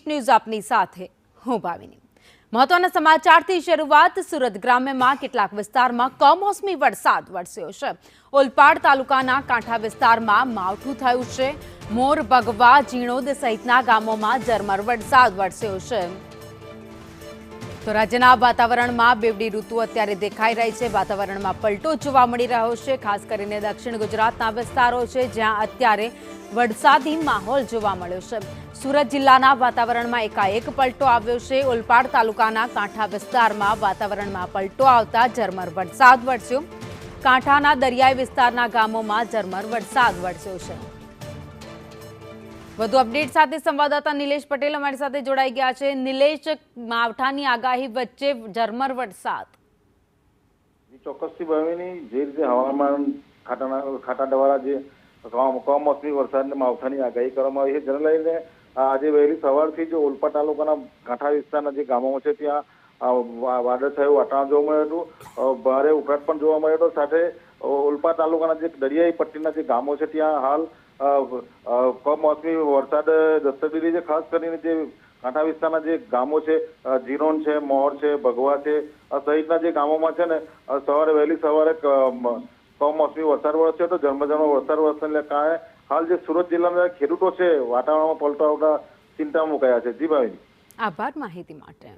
News आपनी साथे हूँ भाविनी। महत्वना समाचारथी शरूआत। सूरत ग्राम्यमां કેટલાક વિસ્તારમાં કમોસમી વરસાદ વરસ્યો છે। ઓલપાડ તાલુકાના કાંઠા વિસ્તારમાં માવઠું થયું છે। મોર, ભગવા, જીણોદ સહિતના ગામોમાં ઝરમર વરસાદ વરસ્યો છે। તો રાજ્યના વાતાવરણમાં બેવડી ઋતુ અત્યારે દેખાઈ રહી છે। વાતાવરણમાં પલટો જોવા મળી રહ્યો છે। ખાસ કરીને દક્ષિણ ગુજરાતના વિસ્તારો છે જ્યાં અત્યારે વરસાદી માહોલ જોવા મળ્યો છે। सूरत जिल्लाना वातावरण में एकाएक पलटो आव्यो छे। ओलपाड तालुकाना कांठा विस्तारमां वातावरण में पलटो आवता झरमर वरसाद वरस्यो। कांठाना दरियाई विस्तारना गामोमां झरमर वरसाद वरस्यो छे। વધુ અપડેટ સાથે સંવાદદાતા નિલેશ પટેલ અમારી સાથે જોડાઈ ગયા છે। નિલેશ, માવઠાની આગાહી વચ્ચે ઝરમર વરસાદ। ચોક્કસથી ભાવિની જે રીતે હવામાન ખાતા દ્વારા જે કમોસમી વરસાદને માવઠાની આગાહી કરવામાં આવી છે, જેને લઈને આજે વહેલી સવારથી જ ઓલપાડ તાલુકાના કાંઠા વિસ્તારના જે ગામો છે ત્યાં વાદળછાયું વાતાવરણ જોવા મળ્યું હતું। ભારે ઉકળાટ પણ જોવા મળ્યો હતો। સાથે ઓલપાડ તાલુકાના જે દરિયાઈ પટ્ટીના જે ગામો છે ત્યાં હાલ કમોસમી વરસાદ દસ્તક લીધી છે। ખાસ કરીને જે કાંઠા વિસ્તારના જે ગામો છે, જીરોન છે, મોર છે, ભગવા છે સહિતના જે ગામોમાં છે ને વહેલી સવારે કમોસમી વરસાદ વરસ્યો હતો। ઝરમર વરસાદ વરસવાને કારણે હાલ જે સુરત જિલ્લાના ખેડૂતો છે વાતાવરણમાં પલટો આવતા ચિંતામાં મુકાયા છે। જી ભાઈ, આભાર માહિતી માટે।